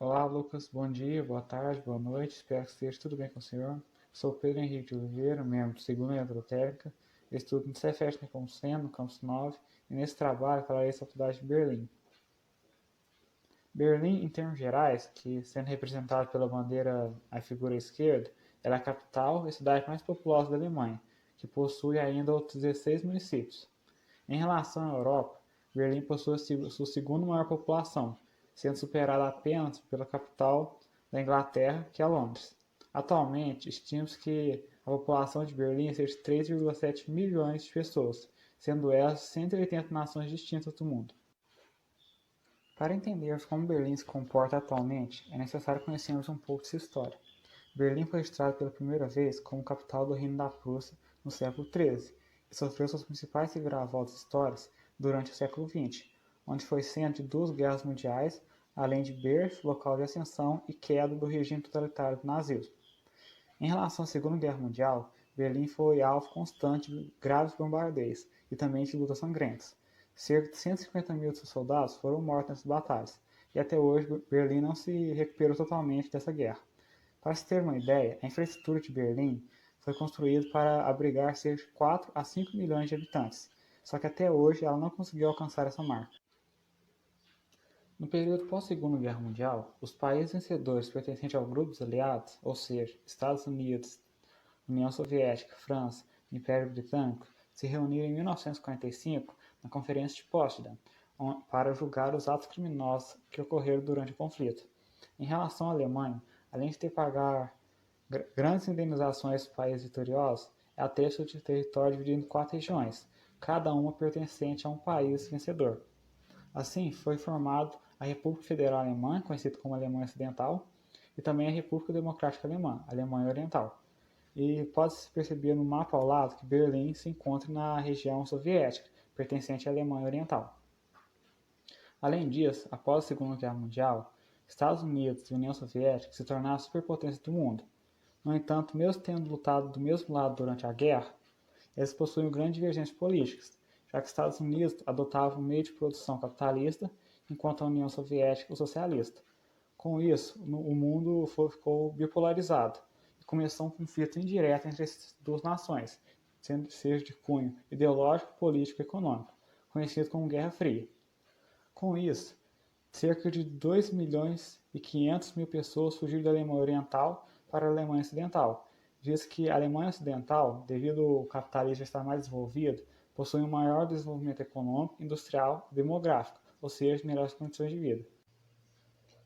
Olá, Lucas. Bom dia, boa tarde, boa noite. Espero que esteja tudo bem com o senhor. Sou Pedro Henrique de Oliveira, membro do segundo Eletrotécnica. Estudo no Cefet Nepomuceno, no Campus 9, e nesse trabalho falarei sobre a cidade de Berlim. Berlim, em termos gerais, que sendo representado pela bandeira à figura esquerda, ela é a capital e a cidade mais populosa da Alemanha, que possui ainda outros 16 municípios. Em relação à Europa, Berlim possui sua segunda maior população, sendo superada apenas pela capital da Inglaterra, que é Londres. Atualmente, estima-se que a população de Berlim seja de 3,7 milhões de pessoas, sendo elas 180 nações distintas do mundo. Para entendermos como Berlim se comporta atualmente, é necessário conhecermos um pouco de sua história. Berlim foi registrado pela primeira vez como capital do Reino da Prússia no século XIII e sofreu suas principais reviravoltas históricas durante o século XX, onde foi centro de duas guerras mundiais, além de berço, local de ascensão e queda do regime totalitário do nazismo. Em relação à Segunda Guerra Mundial, Berlim foi alvo constante de graves bombardeios e também de lutas sangrentas. Cerca de 150 mil de seus soldados foram mortos nessas batalhas, e até hoje Berlim não se recuperou totalmente dessa guerra. Para se ter uma ideia, a infraestrutura de Berlim foi construída para abrigar cerca de 4 a 5 milhões de habitantes, só que até hoje ela não conseguiu alcançar essa marca. No período pós-Segunda Guerra Mundial, os países vencedores pertencentes ao grupo dos aliados, ou seja, Estados Unidos, União Soviética, França e Império Britânico, se reuniram em 1945 na Conferência de Potsdam para julgar os atos criminosos que ocorreram durante o conflito. Em relação à Alemanha, além de ter que pagar grandes indenizações aos países vitoriosos, ela teve seu território dividido em 4 regiões, cada uma pertencente a um país vencedor. Assim, foi formado a República Federal Alemã, conhecida como Alemanha Ocidental, e também a República Democrática Alemã, Alemanha Oriental. E pode-se perceber no mapa ao lado que Berlim se encontra na região soviética, pertencente à Alemanha Oriental. Além disso, após a Segunda Guerra Mundial, Estados Unidos e União Soviética se tornaram as superpotências do mundo. No entanto, mesmo tendo lutado do mesmo lado durante a guerra, eles possuem grandes divergências políticas, já que os Estados Unidos adotavam um meio de produção capitalista, enquanto a União Soviética o socialista. Com isso, o mundo ficou bipolarizado e começou um conflito indireto entre essas duas nações, seja de cunho ideológico, político e econômico, conhecido como Guerra Fria. Com isso, cerca de 2 milhões e 500 mil pessoas fugiram da Alemanha Oriental para a Alemanha Ocidental, visto que a Alemanha Ocidental, devido ao capitalismo estar mais desenvolvido, possui um maior desenvolvimento econômico, industrial e demográfico, ou seja, melhores condições de vida.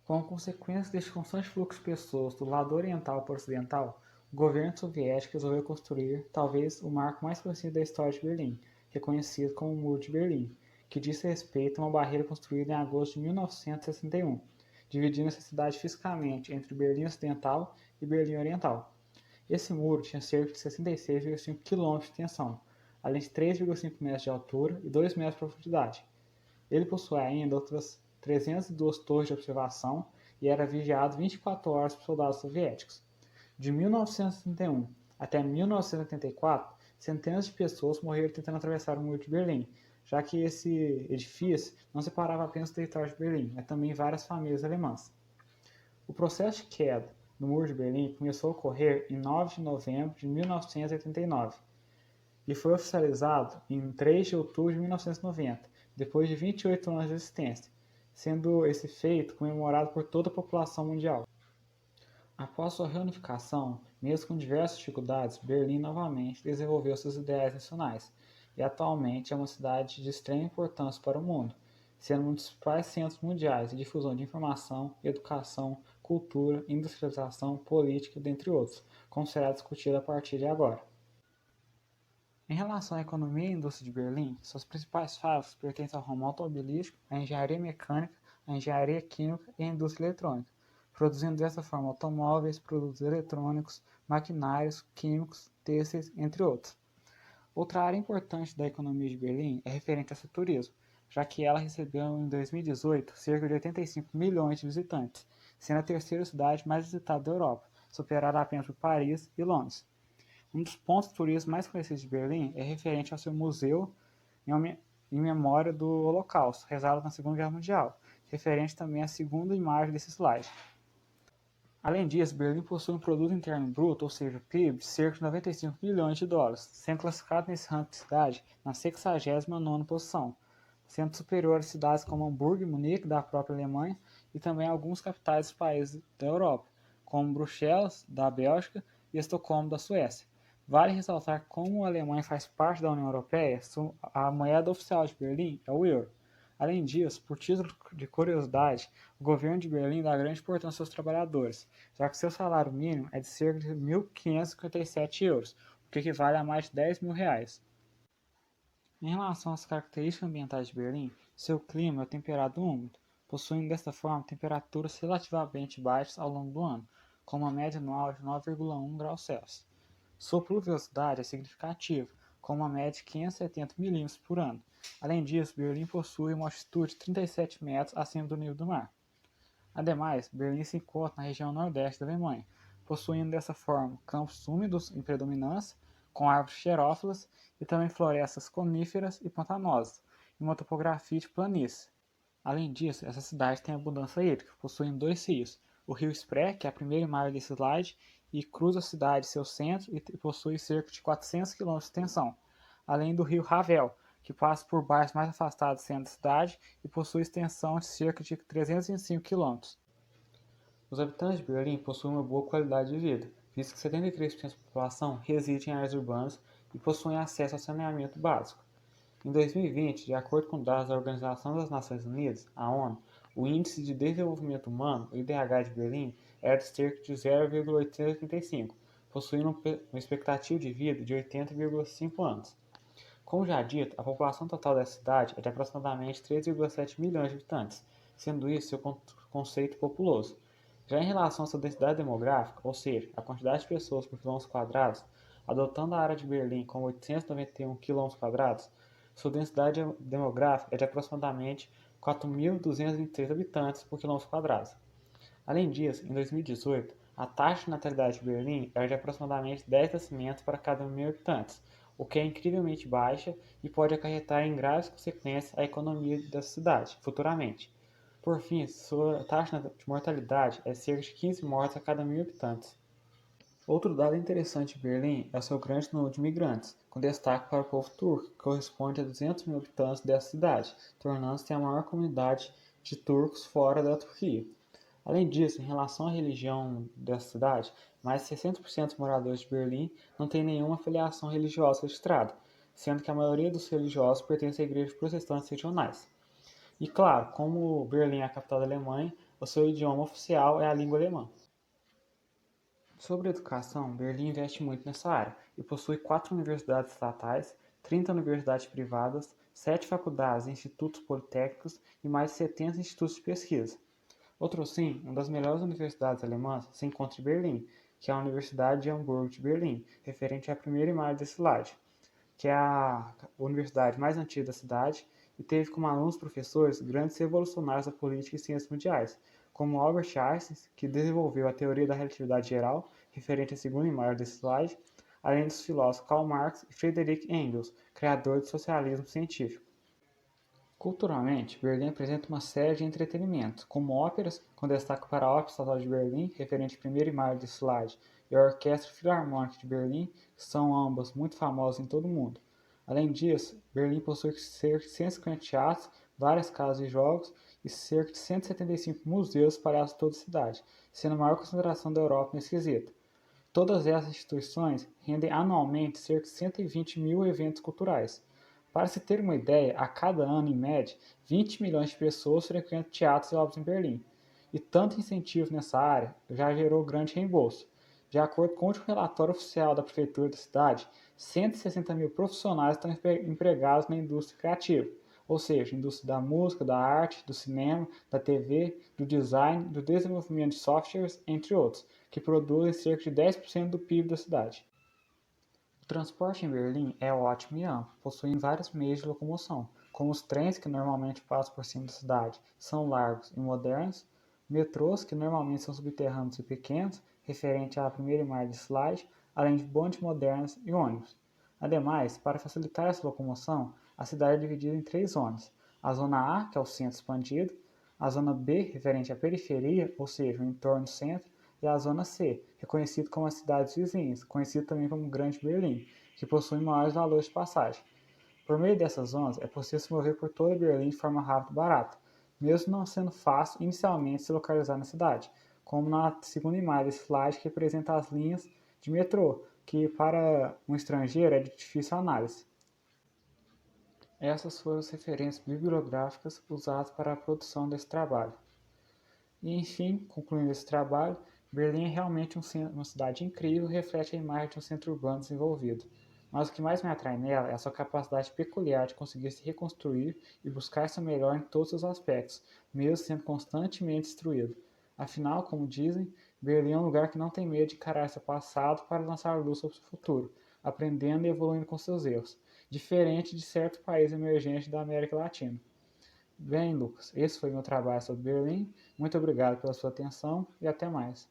Como consequência deste constante fluxo de pessoas do lado oriental para o ocidental, o governo soviético resolveu construir talvez o marco mais conhecido da história de Berlim, reconhecido como o Muro de Berlim, que diz respeito a uma barreira construída em agosto de 1961, dividindo essa cidade fisicamente entre Berlim Ocidental e Berlim Oriental. Esse muro tinha cerca de 66,5 km de extensão, além de 3,5 metros de altura e 2 metros de profundidade. Ele possui ainda outras 302 torres de observação e era vigiado 24 horas por soldados soviéticos. De 1931 até 1984, centenas de pessoas morreram tentando atravessar o Muro de Berlim, já que esse edifício não separava apenas o território de Berlim, mas também várias famílias alemãs. O processo de queda do Muro de Berlim começou a ocorrer em 9 de novembro de 1989 e foi oficializado em 3 de outubro de 1990, depois de 28 anos de existência, sendo esse feito comemorado por toda a população mundial. Após sua reunificação, mesmo com diversas dificuldades, Berlim novamente desenvolveu seus ideais nacionais e atualmente é uma cidade de extrema importância para o mundo, sendo um dos principais centros mundiais de difusão de informação, educação, cultura, industrialização, política, dentre outros, como será discutido a partir de agora. Em relação à economia e indústria de Berlim, suas principais fábricas pertencem ao ramo automobilístico, à engenharia mecânica, à engenharia química e à indústria eletrônica, produzindo dessa forma automóveis, produtos eletrônicos, maquinários, químicos, têxteis, entre outros. Outra área importante da economia de Berlim é referente ao seu turismo, já que ela recebeu em 2018 cerca de 85 milhões de visitantes, sendo a terceira cidade mais visitada da Europa, superada apenas por Paris e Londres. Um dos pontos turísticos mais conhecidos de Berlim é referente ao seu museu em memória do Holocausto, realizado na Segunda Guerra Mundial, referente também à segunda imagem desse slide. Além disso, Berlim possui um produto interno bruto, ou seja, PIB, de cerca de 95 bilhões de dólares, sendo classificado nesse ranking de cidade na 69ª posição, sendo superior a cidades como Hamburgo e Munique, da própria Alemanha, e também alguns capitais dos países da Europa, como Bruxelas, da Bélgica, e Estocolmo, da Suécia. Vale ressaltar que, como a Alemanha faz parte da União Europeia, a moeda oficial de Berlim é o euro. Além disso, por título de curiosidade, o governo de Berlim dá grande importância aos seus trabalhadores, já que seu salário mínimo é de cerca de 1.557 euros, o que equivale a mais de 10 mil reais. Em relação às características ambientais de Berlim, seu clima é temperado úmido, possuindo desta forma temperaturas relativamente baixas ao longo do ano, com uma média anual de 9,1 graus Celsius. Sua pluviosidade é significativa, com uma média de 570 milímetros por ano. Além disso, Berlim possui uma altitude de 37 metros acima do nível do mar. Ademais, Berlim se encontra na região nordeste da Alemanha, possuindo dessa forma campos úmidos em predominância, com árvores xerófilas e também florestas coníferas e pantanosas, e uma topografia de planície. Além disso, essa cidade tem abundância hídrica, possuindo dois rios, o rio Spree, que é a primeira imagem desse slide, e cruza a cidade seu centro e possui cerca de 400 km de extensão, além do rio Ravel, que passa por bairros mais afastados do centro da cidade e possui extensão de cerca de 305 km. Os habitantes de Berlim possuem uma boa qualidade de vida, visto que 73% da população reside em áreas urbanas e possuem acesso ao saneamento básico. Em 2020, de acordo com dados da Organização das Nações Unidas, a ONU, o Índice de Desenvolvimento Humano, o IDH de Berlim, era de cerca de 0,885, possuindo uma expectativa de vida de 80,5 anos. Como já dito, a população total da cidade é de aproximadamente 3,7 milhões de habitantes, sendo isso seu conceito populoso. Já em relação à sua densidade demográfica, ou seja, a quantidade de pessoas por quilômetros quadrados, adotando a área de Berlim com 891 km², sua densidade demográfica é de aproximadamente 4.223 habitantes por km². Além disso, em 2018, a taxa de natalidade de Berlim era de aproximadamente 10 nascimentos para cada 1.000 habitantes, o que é incrivelmente baixa e pode acarretar em graves consequências à economia da cidade futuramente. Por fim, sua taxa de mortalidade é cerca de 15 mortes a cada 1.000 habitantes. Outro dado interessante de Berlim é o seu grande número de imigrantes, com destaque para o povo turco, que corresponde a 200 mil habitantes dessa cidade, tornando-se a maior comunidade de turcos fora da Turquia. Além disso, em relação à religião dessa cidade, mais de 60% dos moradores de Berlim não têm nenhuma filiação religiosa registrada, sendo que a maioria dos religiosos pertence a igrejas protestantes regionais. E claro, como Berlim é a capital da Alemanha, o seu idioma oficial é a língua alemã. Sobre educação, Berlim investe muito nessa área e possui 4 universidades estatais, 30 universidades privadas, 7 faculdades e institutos politécnicos e mais de 70 institutos de pesquisa. Outro sim, uma das melhores universidades alemãs se encontra em Berlim, que é a Universidade de Hamburgo de Berlim, referente à primeira imagem desse slide, que é a universidade mais antiga da cidade e teve como alunos professores grandes revolucionários da política e ciências mundiais, como Albert Einstein, que desenvolveu a teoria da relatividade geral, referente à segunda imagem desse slide, além dos filósofos Karl Marx e Friedrich Engels, criadores do socialismo científico. Culturalmente, Berlim apresenta uma série de entretenimentos, como óperas, com destaque para a Ópera Estatal de Berlim, referente à primeira imagem desse slide, e a Orquestra Filarmônica de Berlim, que são ambas muito famosas em todo o mundo. Além disso, Berlim possui cerca de 150 teatros, várias casas de jogos e cerca de 175 museus espalhados por toda a cidade, sendo a maior concentração da Europa nesse quesito. Todas essas instituições rendem anualmente cerca de 120 mil eventos culturais. Para se ter uma ideia, a cada ano, em média, 20 milhões de pessoas frequentam teatros e obras em Berlim. E tanto incentivo nessa área já gerou grande reembolso. De acordo com o último relatório oficial da prefeitura da cidade, 160 mil profissionais estão empregados na indústria criativa, ou seja, indústria da música, da arte, do cinema, da TV, do design, do desenvolvimento de softwares, entre outros, que produzem cerca de 10% do PIB da cidade. O transporte em Berlim é ótimo e amplo, possuindo vários meios de locomoção, como os trens que normalmente passam por cima da cidade, são largos e modernos, metrôs que normalmente são subterrâneos e pequenos, referente à primeira imagem de slide, além de bondes modernos e ônibus. Ademais, para facilitar essa locomoção, a cidade é dividida em 3 zonas: a zona A, que é o centro expandido, A zona B, referente à periferia, ou seja, o entorno do centro, e a zona C, reconhecido como as cidades vizinhas, conhecido também como Grande Berlim, que possui maiores valores de passagem. Por meio dessas zonas, é possível se mover por toda Berlim de forma rápida e barata, mesmo não sendo fácil inicialmente se localizar na cidade, como na segunda imagem desse slide que representa as linhas de metrô, que para um estrangeiro é de difícil análise. Essas foram as referências bibliográficas usadas para a produção desse trabalho. E, enfim, concluindo esse trabalho, Berlim é realmente uma cidade incrível e reflete a imagem de um centro urbano desenvolvido. Mas o que mais me atrai nela é a sua capacidade peculiar de conseguir se reconstruir e buscar seu melhor em todos os aspectos, mesmo sendo constantemente destruído. Afinal, como dizem, Berlim é um lugar que não tem medo de encarar seu passado para lançar luz sobre o seu futuro, aprendendo e evoluindo com seus erros, diferente de certo país emergente da América Latina. Bem, Lucas, esse foi meu trabalho sobre Berlim. Muito obrigado pela sua atenção e até mais.